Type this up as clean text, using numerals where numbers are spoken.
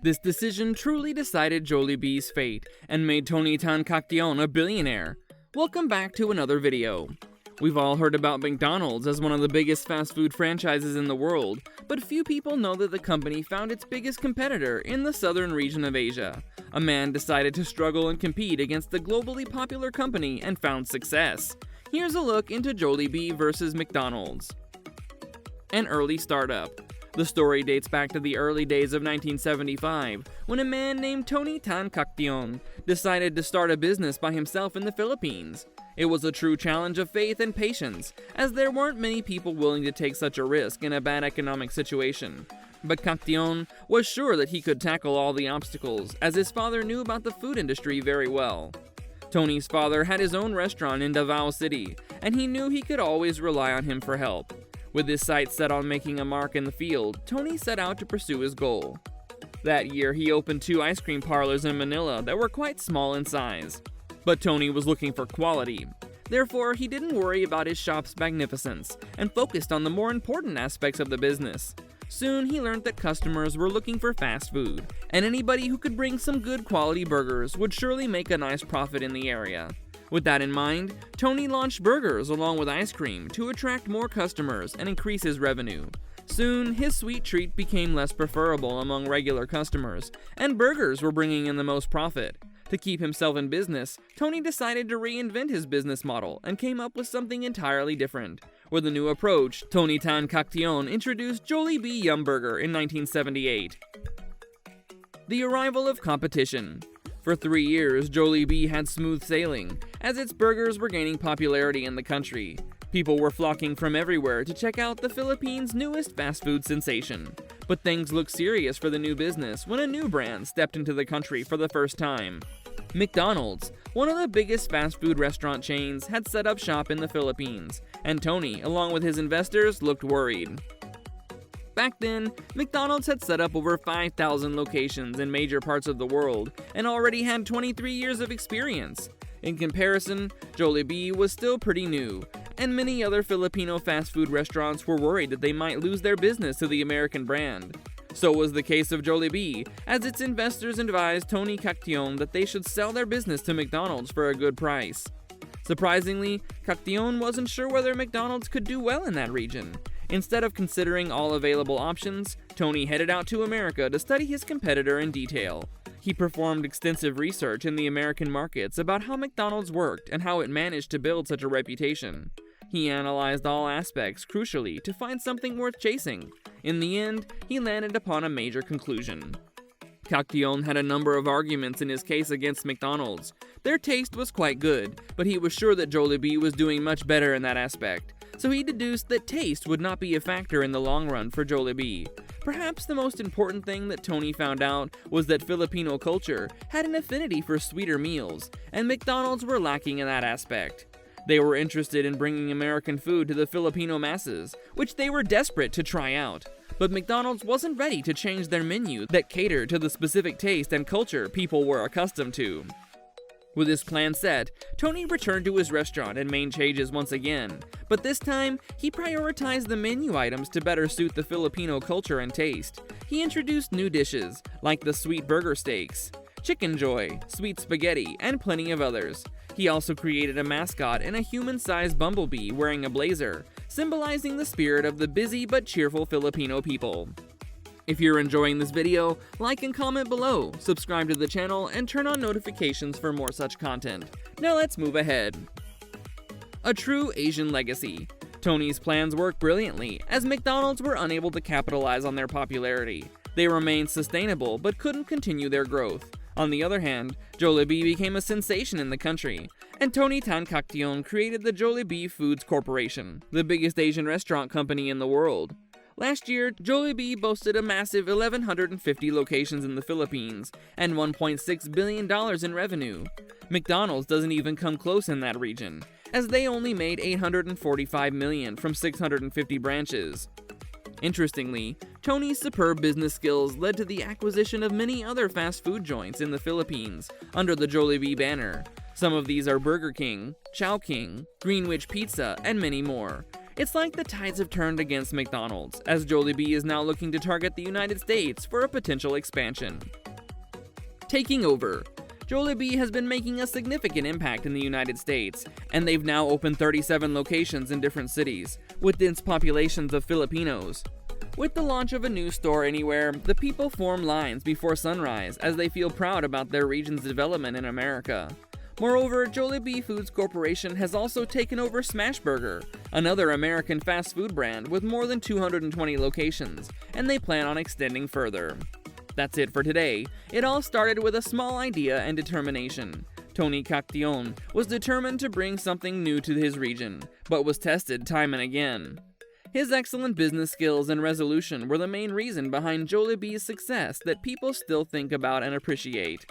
This decision truly decided Jollibee's fate and made Tank Caktiong a billionaire. Welcome back to another video. We've all heard about McDonald's as one of the biggest fast food franchises in the world, but few people know that the company found its biggest competitor in the southern region of Asia. A man decided to struggle and compete against the globally popular company and found success. Here's a look into Jollibee versus McDonald's. An early startup. The story dates back to the early days of 1975, when a man named Tank Caktiong decided to start a business by himself in the Philippines. It was a true challenge of faith and patience, as there weren't many people willing to take such a risk in a bad economic situation. But Caktiong was sure that he could tackle all the obstacles, as his father knew about the food industry very well. Tony's father had his own restaurant in Davao City, and he knew he could always rely on him for help. With his sights set on making a mark in the field, Tony set out to pursue his goal. That year, he opened 2 ice cream parlors in Manila that were quite small in size. But Tony was looking for quality. Therefore, he didn't worry about his shop's magnificence and focused on the more important aspects of the business. Soon, he learned that customers were looking for fast food, and anybody who could bring some good quality burgers would surely make a nice profit in the area. With that in mind, Tony launched burgers along with ice cream to attract more customers and increase his revenue. Soon, his sweet treat became less preferable among regular customers, and burgers were bringing in the most profit. To keep himself in business, Tony decided to reinvent his business model and came up with something entirely different. With a new approach, Tank Caktiong introduced Jollibee Yum Burger in 1978. The arrival of competition. For 3 years, Jollibee had smooth sailing, as its burgers were gaining popularity in the country. People were flocking from everywhere to check out the Philippines' newest fast food sensation. But things looked serious for the new business when a new brand stepped into the country for the first time. McDonald's, one of the biggest fast food restaurant chains, had set up shop in the Philippines, and Tony, along with his investors, looked worried. Back then, McDonald's had set up over 5,000 locations in major parts of the world and already had 23 years of experience. In comparison, Jollibee was still pretty new, and many other Filipino fast food restaurants were worried that they might lose their business to the American brand. So was the case of Jollibee, as its investors advised Tank Caktiong that they should sell their business to McDonald's for a good price. Surprisingly, Caktiong wasn't sure whether McDonald's could do well in that region. Instead of considering all available options, Tony headed out to America to study his competitor in detail. He performed extensive research in the American markets about how McDonald's worked and how it managed to build such a reputation. He analyzed all aspects crucially to find something worth chasing. In the end, he landed upon a major conclusion. Caktiong had a number of arguments in his case against McDonald's. Their taste was quite good, but he was sure that Jollibee was doing much better in that aspect. So he deduced that taste would not be a factor in the long run for Jollibee. Perhaps the most important thing that Tony found out was that Filipino culture had an affinity for sweeter meals, and McDonald's were lacking in that aspect. They were interested in bringing American food to the Filipino masses, which they were desperate to try out. But McDonald's wasn't ready to change their menu that catered to the specific taste and culture people were accustomed to. With his plan set, Tony returned to his restaurant and made changes once again, but this time, he prioritized the menu items to better suit the Filipino culture and taste. He introduced new dishes, like the sweet burger steaks, chicken joy, sweet spaghetti, and plenty of others. He also created a mascot in a human-sized bumblebee wearing a blazer, symbolizing the spirit of the busy but cheerful Filipino people. If you're enjoying this video, like and comment below, subscribe to the channel, and turn on notifications for more such content. Now let's move ahead. A true Asian legacy. Tony's plans worked brilliantly, as McDonald's were unable to capitalize on their popularity. They remained sustainable but couldn't continue their growth. On the other hand, Jollibee became a sensation in the country, and Tank Caktiong created the Jollibee Foods Corporation, the biggest Asian restaurant company in the world. Last year, Jollibee boasted a massive 1,150 locations in the Philippines and $1.6 billion in revenue. McDonald's doesn't even come close in that region, as they only made $845 million from 650 branches. Interestingly, Tony's superb business skills led to the acquisition of many other fast food joints in the Philippines under the Jollibee banner. Some of these are Burger King, Chowking, Greenwich Pizza, and many more. It's like the tides have turned against McDonald's, as Jollibee is now looking to target the United States for a potential expansion. Taking over. Jollibee has been making a significant impact in the United States, and they've now opened 37 locations in different cities, with dense populations of Filipinos. With the launch of a new store anywhere, the people form lines before sunrise as they feel proud about their region's development in America. Moreover, Jollibee Foods Corporation has also taken over Smashburger, another American fast food brand with more than 220 locations, and they plan on extending further. That's it for today. It all started with a small idea and determination. Tank Caktiong was determined to bring something new to his region, but was tested time and again. His excellent business skills and resolution were the main reason behind Jollibee's success that people still think about and appreciate.